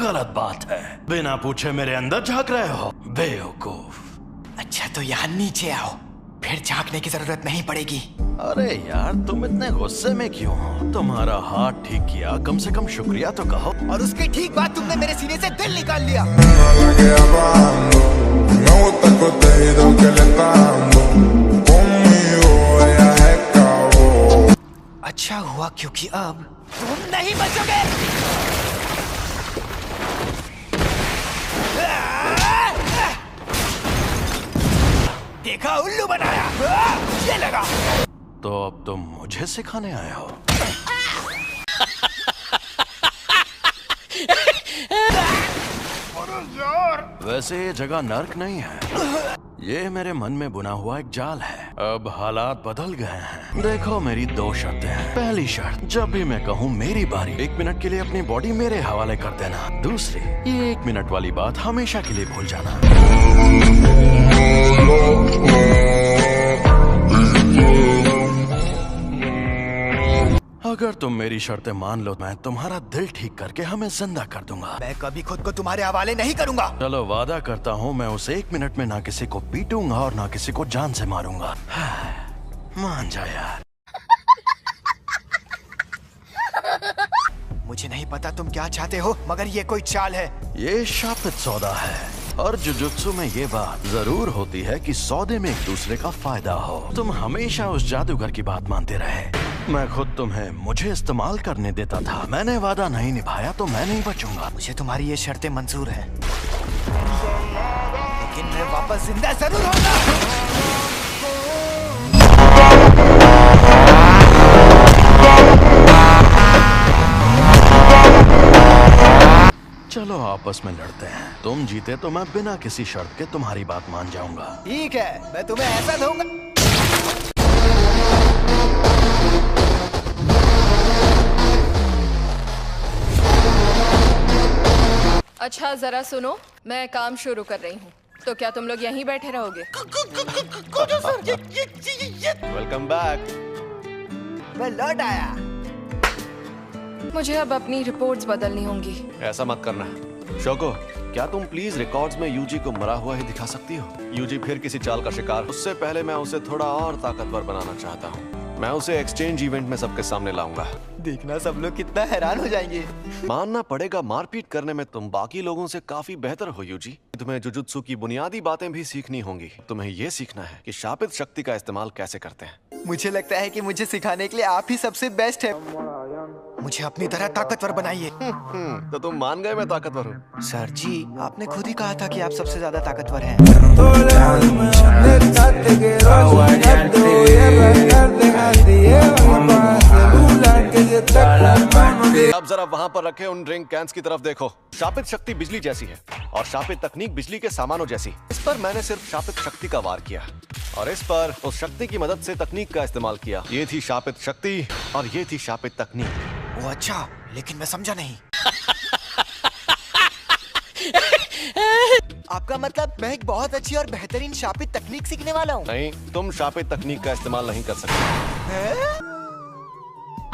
गलत बात है। बिना पूछे मेरे अंदर झांक रहे हो, बेवकूफ। अच्छा तो यहाँ नीचे आओ, फिर झांकने की जरूरत नहीं पड़ेगी। अरे यार तुम इतने गुस्से में क्यों हो? तुम्हारा हाथ ठीक किया, कम से कम शुक्रिया तो कहो। और उसकी ठीक बात, तुमने मेरे सीने से दिल निकाल लिया। अच्छा हुआ क्योंकि अब तुम नहीं बचोगे। देखा, उल्लू बनाया। ये लगा। तो अब तुम मुझे सिखाने आए हो? वैसे ये जगह नर्क नहीं है, ये मेरे मन में बुना हुआ एक जाल है। अब हालात बदल गए हैं। देखो मेरी दो शर्तें हैं। पहली शर्त, जब भी मैं कहूँ मेरी बारी, 1 मिनट के लिए अपनी बॉडी मेरे हवाले कर देना। दूसरी, ये 1 मिनट वाली बात हमेशा के लिए भूल जाना। अगर तुम मेरी शर्तें मान लो, मैं तुम्हारा दिल ठीक करके हमें जिंदा कर दूंगा। मैं कभी खुद को तुम्हारे हवाले नहीं करूंगा। चलो वादा करता हूँ, मैं उस 1 मिनट में ना किसी को पीटूंगा और ना किसी को जान से मारूंगा। मान जा यार। मुझे नहीं पता तुम क्या चाहते हो, मगर ये कोई चाल है। ये शापित सौदा है, और जुजुत्सु में ये बात जरूर होती है कि सौदे में एक दूसरे का फायदा हो। तुम हमेशा उस जादूगर की बात मानते रहे। मैं खुद तुम्हें मुझे इस्तेमाल करने देता था। मैंने वादा नहीं निभाया तो मैं नहीं बचूंगा। मुझे तुम्हारी ये शर्तें मंजूर हैं, लेकिन मैं वापस जिंदा जरूर होगा। चलो आपस में लड़ते हैं। तुम जीते तो मैं बिना किसी शर्त के तुम्हारी बात मान जाऊंगा। ठीक है, मैं तुम्हें ऐसा दूंगा। अच्छा जरा सुनो, मैं काम शुरू कर रही हूँ, तो क्या तुम लोग यहीं बैठे रहोगे? Welcome back. मैं लौट आया। मुझे अब अपनी रिपोर्ट्स बदलनी होंगी। ऐसा मत करना। शोको, क्या तुम प्लीज रिकॉर्ड्स में यूजी को मरा हुआ ही दिखा सकती हो? यूजी फिर किसी चाल का शिकार। उससे पहले मैं उसे थोड़ा और ताकतवर बनाना चाहता हूँ। मैं उसे एक्सचेंज इवेंट में सबके सामने लाऊंगा। देखना सब लोग कितना हैरान हो जाएंगे। मानना पड़ेगा, मारपीट करने में तुम बाकी लोगों से काफी बेहतर हो यूजी। तुम्हें जुजुत्सु की बुनियादी बातें भी सीखनी होंगी। तुम्हें ये सीखना है कि शापित शक्ति का इस्तेमाल कैसे करते हैं। मुझे लगता है कि मुझे सिखाने के लिए आप ही सबसे बेस्ट है। मुझे अपनी तरह ताकतवर बनाइए। तो तुम मान गए मैं ताकतवर हूँ? सर जी, आपने खुद ही कहा था कि आप सबसे ज्यादा ताकतवर हैं। अब जरा वहाँ पर रखे उन ड्रिंक कैंस की तरफ देखो। शापित शक्ति बिजली जैसी है और शापित तकनीक बिजली के सामानों जैसी। इस पर मैंने सिर्फ शापित शक्ति का वार किया और इस पर उस शक्ति की मदद से तकनीक का इस्तेमाल किया। ये थी शापित शक्ति और ये थी शापित तकनीक। वो अच्छा, लेकिन मैं समझा नहीं। आपका मतलब मैं एक बहुत अच्छी और बेहतरीन शापित तकनीक सीखने वाला हूँ? नहीं, तुम शापित तकनीक का इस्तेमाल नहीं कर सकते।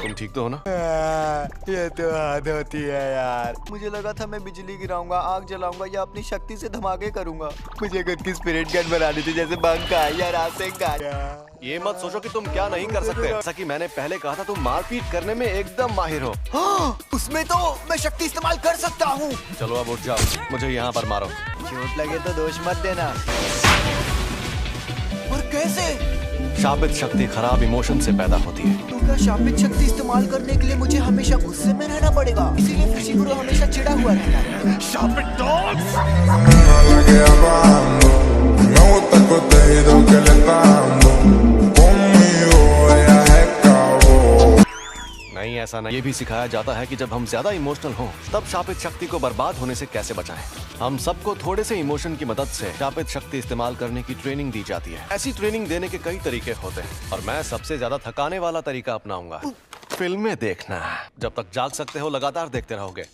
तुम ठीक तो हो ना? ये तो हद होती है यार। मुझे लगा था मैं बिजली गिराऊंगा, आग जलाऊंगा या अपनी शक्ति से धमाके करूंगा। मुझे खुद की स्पिरिट गन बनानी थी, जैसे बंका या रासेंगा। ये मत सोचो कि तुम क्या नहीं कर सकते। जैसा कि मैंने पहले कहा था, तुम मारपीट करने में एकदम माहिर हो। हाँ, उसमें तो मैं शक्ति इस्तेमाल कर सकता हूँ। चलो अब उठ जाओ, मुझे यहाँ पर मारो। चोट लगे तो दोष मत देना। और कैसे? शापित शक्ति खराब इमोशन से पैदा होती है। तो क्या शापित शक्ति इस्तेमाल करने के लिए मुझे हमेशा गुस्से में रहना पड़ेगा? इसीलिए फुशिकुरो हमेशा चिढ़ा हुआ रहता है। शापित डॉग्स! नहीं, ऐसा नहीं। ये भी सिखाया जाता है कि जब हम ज्यादा इमोशनल हों, तब शापित शक्ति को बर्बाद होने से कैसे बचाएं। हम सबको थोड़े से इमोशन की मदद से शापित शक्ति इस्तेमाल करने की ट्रेनिंग दी जाती है। ऐसी ट्रेनिंग देने के कई तरीके होते हैं और मैं सबसे ज्यादा थकाने वाला तरीका अपनाऊंगा। फिल्में देखना। जब तक जाग सकते हो लगातार देखते रहोगे।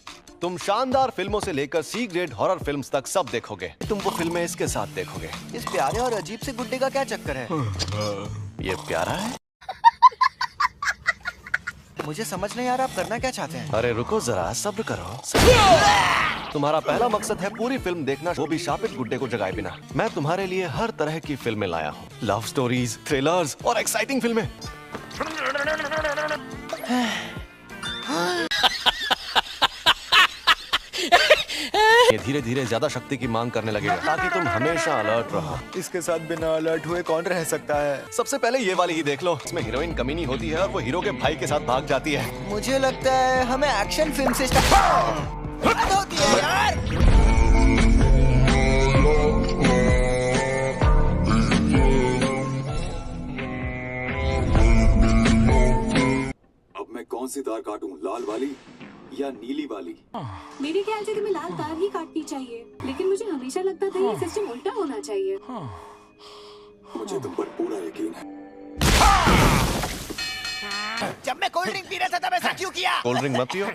तुम शानदार फिल्मों से लेकर सी ग्रेड हॉरर फिल्म्स तक सब देखोगे। तुम वो फिल्में इसके साथ देखोगे। इस प्यारे और अजीब से गुड्डे का क्या चक्कर है? ये प्यारा है। मुझे समझ नहीं आ रहा आप करना क्या चाहते हैं। अरे रुको जरा, सब्र करो। तुम्हारा पहला मकसद है पूरी फिल्म देखना, वो भी शापित गुड्डे को जगाए बिना। मैं तुम्हारे लिए हर तरह की फिल्में लाया हूँ, लव स्टोरीज, थ्रिलर्स और एक्साइटिंग फिल्में। ये धीरे धीरे ज्यादा शक्ति की मांग करने लगेगा ताकि तुम हमेशा अलर्ट रहो। इसके साथ बिना अलर्ट हुए कौन रह सकता है? सबसे पहले ये वाली ही देख लो, इसमें हीरोइन कमीनी होती है और वो हीरो के भाई के साथ भाग जाती है। मुझे लगता है हमें एक्शन फिल्म से स्टार्ट होती है यार। अब मैं कौन सी तार काटूं, लाल वाली या नीली वाली? मेरे ख्याल से तुम्हें लाल तार ही काटनी चाहिए, लेकिन मुझे हमेशा लगता था ये सिस्टम उल्टा होना चाहिए। मुझे तुम पर पूरा यकीन है। जब मैं कोल्ड ड्रिंक पी रहा था तब ऐसा क्यों किया? कोल्ड ड्रिंक मत पियो।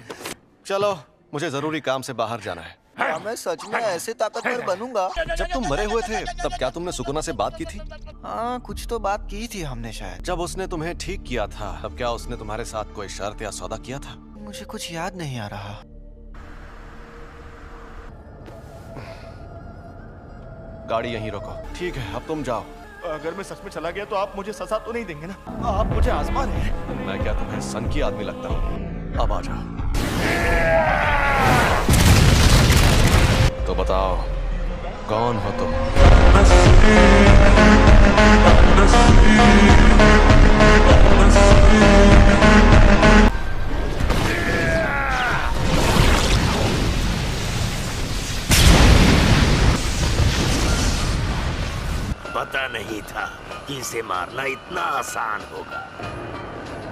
चलो, मुझे जरूरी काम से बाहर जाना है। क्या मैं सच में ऐसे ताकतवर बनूंगा? जब तुम मरे हुए थे तब क्या तुमने सुकुना से बात की थी? हाँ, कुछ तो बात की थी हमने शायद। जब उसने तुम्हें ठीक किया था तब क्या उसने तुम्हारे साथ कोई शर्त या सौदा किया था? मुझे कुछ याद नहीं आ रहा। गाड़ी यहीं रोको। ठीक है, अब तुम जाओ। अगर मैं सच में चला गया तो आप मुझे सजा तो नहीं देंगे ना? आप मुझे आजमा रहे हैं। मैं क्या तुम्हें सन की आदमी लगता हूँ? अब आ जाओ। तो बताओ, कौन हो तुम? पता नहीं था कि इसे मारना इतना आसान होगा।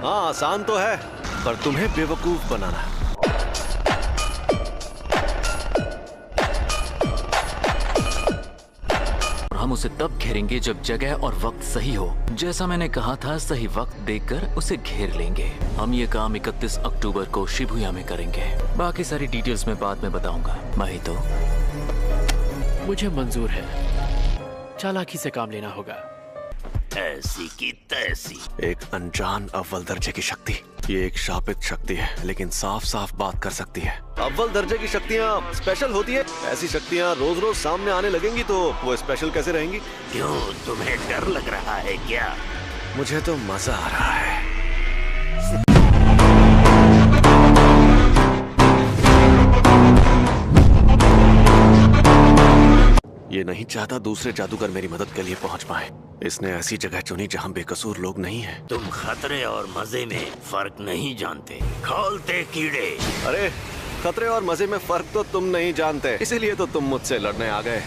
हाँ, आसान तो है, पर तुम्हें बेवकूफ बनाना। हम उसे तब घेरेंगे जब जगह और वक्त सही हो। जैसा मैंने कहा था, सही वक्त देखकर उसे घेर लेंगे। हम ये काम 31 अक्टूबर को शिबुया में करेंगे। बाकी सारी डिटेल्स मैं बाद में बताऊंगा। माहितो, मुझे मंजूर है। चालाकी से काम लेना होगा। ऐसी की तैसी। एक अनजान अव्वल दर्जे की शक्ति। ये एक शापित शक्ति है, लेकिन साफ साफ बात कर सकती है। अव्वल दर्जे की शक्तियाँ स्पेशल होती है। ऐसी शक्तियाँ रोज रोज सामने आने लगेंगी तो वो स्पेशल कैसे रहेंगी? क्यों, तुम्हें डर लग रहा है क्या? मुझे तो मजा आ रहा है। ये नहीं चाहता दूसरे जादूगर मेरी मदद के लिए पहुंच पाए। इसने ऐसी जगह चुनी जहां बेकसूर लोग नहीं हैं। तुम खतरे और मजे में फर्क नहीं जानते, खोलते कीड़े। अरे, खतरे और मजे में फर्क तो तुम नहीं जानते, इसीलिए तो तुम मुझसे लड़ने आ गए।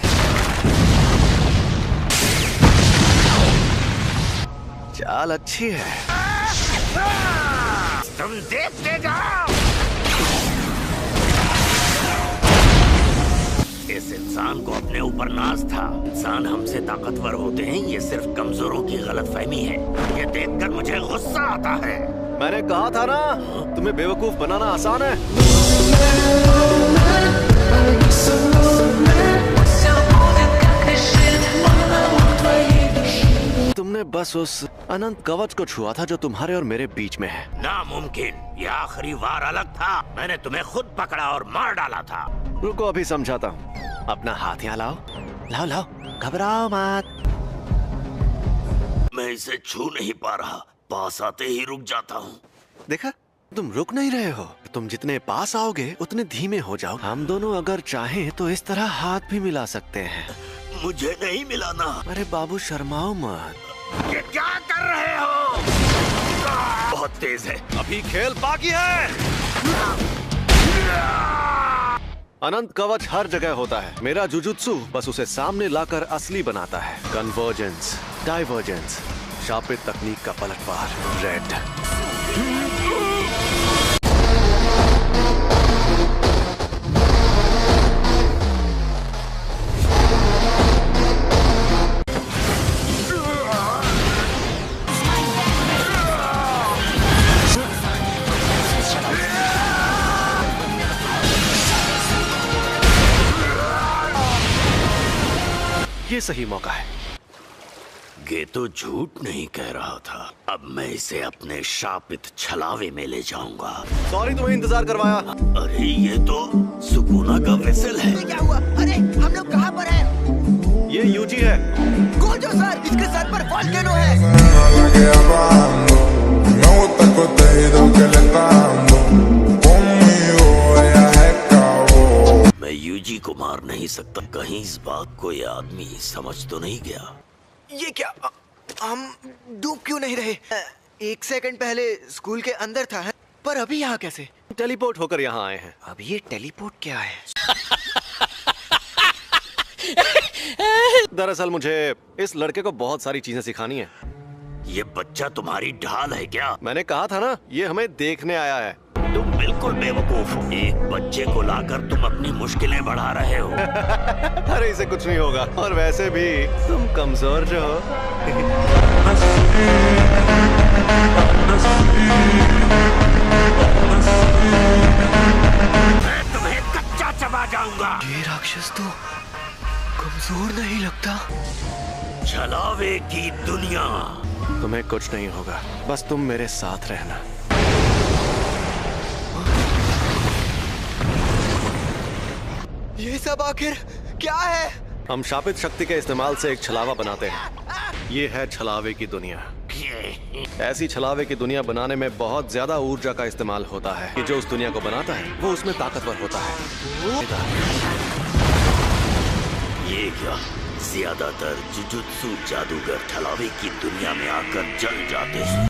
चाल अच्छी है। तुम देखते जाओ। इस इंसान को अपने ऊपर नाज था। इंसान हमसे ताकतवर होते हैं, ये सिर्फ कमजोरों की गलतफहमी है। ये देखकर मुझे गुस्सा आता है। मैंने कहा था ना, तुम्हें बेवकूफ बनाना आसान है। तुमने बस उस अनंत कवच को छुआ था जो तुम्हारे और मेरे बीच में है। नामुमकिन, ये आखिरी वार अलग था। मैंने तुम्हें खुद पकड़ा और मार डाला था। रुको, अभी समझाता हूँ। अपना हाथ यहाँ लाओ। लाओ लाओ, घबराओ मत। मैं इसे छू नहीं पा रहा, पास आते ही रुक जाता हूँ। देखा, तुम रुक नहीं रहे हो। तुम जितने पास आओगे उतने धीमे हो जाओ। हम दोनों अगर चाहें तो इस तरह हाथ भी मिला सकते हैं। मुझे नहीं मिलाना। अरे बाबू, शर्माओ मत। ये क्या कर रहे हो? बहुत तेज है। अभी खेल बाकी है। अनंत कवच हर जगह होता है। मेरा जुजुत्सु बस उसे सामने लाकर असली बनाता है। कन्वर्जेंस, डाइवर्जेंस, शापित तकनीक का पलटवार। रेड। ये सही मौका है। गेतो झूठ नहीं कह रहा था। अब मैं इसे अपने शापित छलावे में ले जाऊंगा। सॉरी तुम्हें इंतजार करवाया। अरे ये तो सुकूना का विसल है। क्या हुआ? अरे हम लोग कहाँ पर हैं? ये यूजी है। खोजो सर, इसके सर पर वोल्केनो है। मैं यूजी को मार नहीं सकता। कहीं इस बात को ये आदमी समझ तो नहीं गया। ये क्या? हम डूब क्यों नहीं रहे? 1 सेकंड पहले स्कूल के अंदर था, पर अभी यहाँ कैसे? टेलीपोर्ट होकर यहाँ आए हैं। अब ये टेलीपोर्ट क्या है? दरअसल मुझे इस लड़के को बहुत सारी चीजें सिखानी है। ये बच्चा तुम्हारी ढाल है क्या? मैंने कहा था ना, ये हमें देखने आया है। तुम बिल्कुल बेवकूफ हो। एक बच्चे को लाकर तुम अपनी मुश्किलें बढ़ा रहे हो। अरे इसे कुछ नहीं होगा, और वैसे भी तुम कमजोर जो हो। मैं तुम्हें कच्चा चबा जाऊंगा। ये राक्षस तो कमजोर नहीं लगता। छलावे की दुनिया। तुम्हें कुछ नहीं होगा, बस तुम मेरे साथ रहना। ये सब आखिर क्या है? हम शापित शक्ति के इस्तेमाल से एक छलावा बनाते हैं। ये है छलावे की दुनिया। ऐसी छलावे की दुनिया बनाने में बहुत ज्यादा ऊर्जा का इस्तेमाल होता है कि जो उस दुनिया को बनाता है वो उसमें ताकतवर होता है। ये क्या? ज्यादातर जुजुत्सु जादूगर छलावे की दुनिया में आकर जल जाते हैं।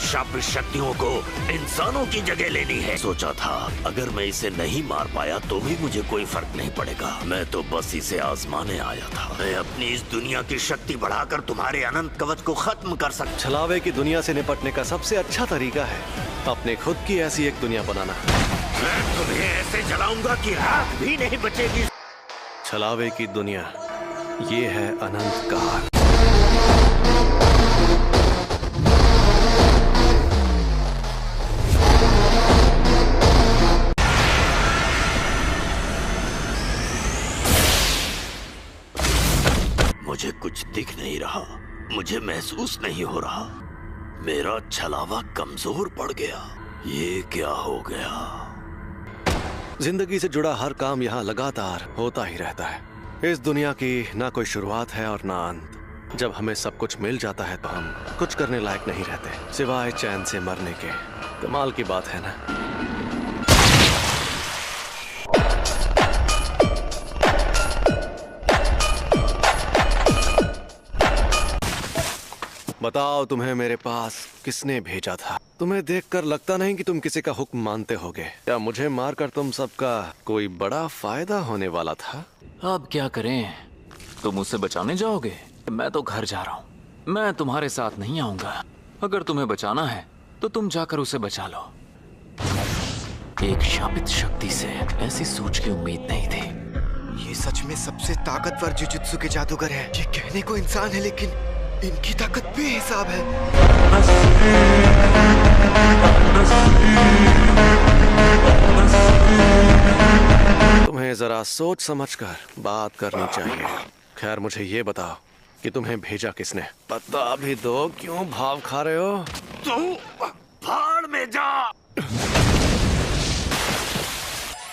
शापित शक्तियों को इंसानों की जगह लेनी है। सोचा था अगर मैं इसे नहीं मार पाया तो भी मुझे कोई फर्क नहीं पड़ेगा। मैं तो बस इसे आजमाने आया था। मैं अपनी इस दुनिया की शक्ति बढ़ाकर तुम्हारे अनंत कवच को खत्म कर सकता। छलावे की दुनिया से निपटने का सबसे अच्छा तरीका है अपने खुद की ऐसी एक दुनिया बनाना। मैं तुम्हें ऐसे जलाऊंगा कि राख भी नहीं बचेगी। छलावे की दुनिया, ये है अनंत काल। मुझे कुछ दिख नहीं रहा, मुझे महसूस नहीं हो रहा। मेरा छलावा कमजोर पड़ गया। ये क्या हो गया? जिंदगी से जुड़ा हर काम यहाँ लगातार होता ही रहता है। इस दुनिया की ना कोई शुरुआत है और ना अंत। जब हमें सब कुछ मिल जाता है तो हम कुछ करने लायक नहीं रहते सिवाय चैन से मरने के। कमाल की बात है ना? बताओ तुम्हें मेरे पास किसने भेजा था? तुम्हें देखकर लगता नहीं कि तुम किसी का हुक्म मानते होगे। क्या मुझे मारकर तुम सबका कोई बड़ा फायदा होने वाला था? अब क्या करें? तुम उसे बचाने जाओगे? मैं तो घर जा रहा हूँ। मैं तुम्हारे साथ नहीं आऊंगा। अगर तुम्हें बचाना है तो तुम जाकर उसे बचा लो। एक शापित शक्ति से ऐसी सोच की उम्मीद नहीं थी। ये सच में सबसे ताकतवर जुजुत्सु के जादूगर है। ये कहने को इंसान है लेकिन इनकी ताकत बेहिसाब है। तुम्हें जरा सोच समझकर बात करनी चाहिए। खैर मुझे ये बताओ कि तुम्हें भेजा किसने? बता भी दो, क्यों भाव खा रहे हो? तू भाड़ में जा।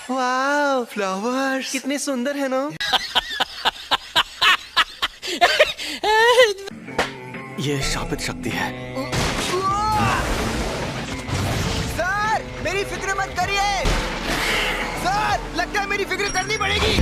वाह, फ्लावर्स कितने सुंदर है ना? ये शापित शक्ति है। सर, मेरी फिक्र मत करिए। सर, लगता है मेरी फिक्र करनी पड़ेगी।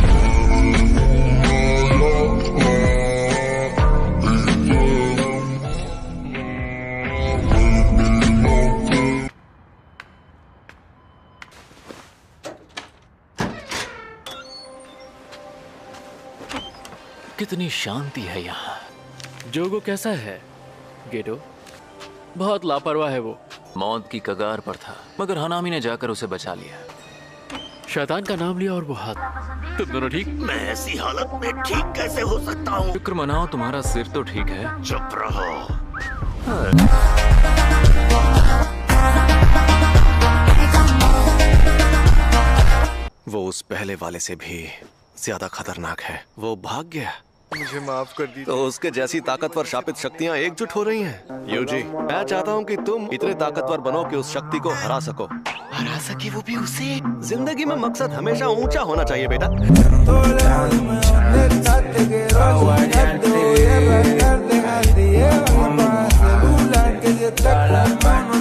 कितनी शांति है यहाँ। जोगो कैसा है गेटो? बहुत लापरवाह है वो। मौत की कगार पर था मगर हनामी ने जाकर उसे बचा लिया। शैतान का नाम लिया और वो हाथ। तुम दोनों ठीक? मैं ऐसी हालत में ठीक कैसे हो सकता हूँ? शुक्र मनाओ तुम्हारा सिर तो ठीक है। चुप रहो। वो उस पहले वाले से भी ज्यादा खतरनाक है। वो भाग गया। मुझे माफ कर दीजिए। तो उसके जैसी ताकतवर शापित शक्तियाँ एकजुट हो रही हैं। यूजी, मैं चाहता हूँ कि तुम इतने ताकतवर बनो कि उस शक्ति को हरा सको। हरा सके वो भी उसे? जिंदगी में मकसद हमेशा ऊंचा होना चाहिए बेटा।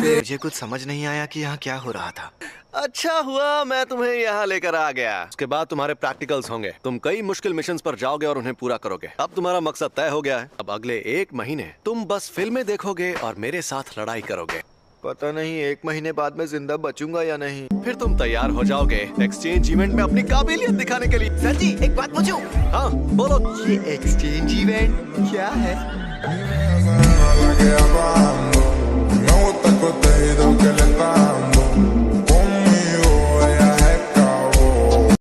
मुझे कुछ समझ नहीं आया कि यहाँ क्या हो रहा था। अच्छा हुआ मैं तुम्हें यहाँ लेकर आ गया। उसके बाद तुम्हारे प्रैक्टिकल्स होंगे। तुम कई मुश्किल मिशंस पर जाओगे और उन्हें पूरा करोगे। अब तुम्हारा मकसद तय हो गया है। अब अगले 1 महीने तुम बस फिल्में देखोगे और मेरे साथ लड़ाई करोगे। पता नहीं 1 महीने बाद मैं जिंदा बचूंगा या नहीं। फिर तुम तैयार हो जाओगे एक्सचेंज इवेंट में अपनी काबिलियत दिखाने के लिए। सर जी एक बात पूछूं? हाँ बोलो। ये एक्सचेंज इवेंट क्या है? Me gusta el contenido que le damos.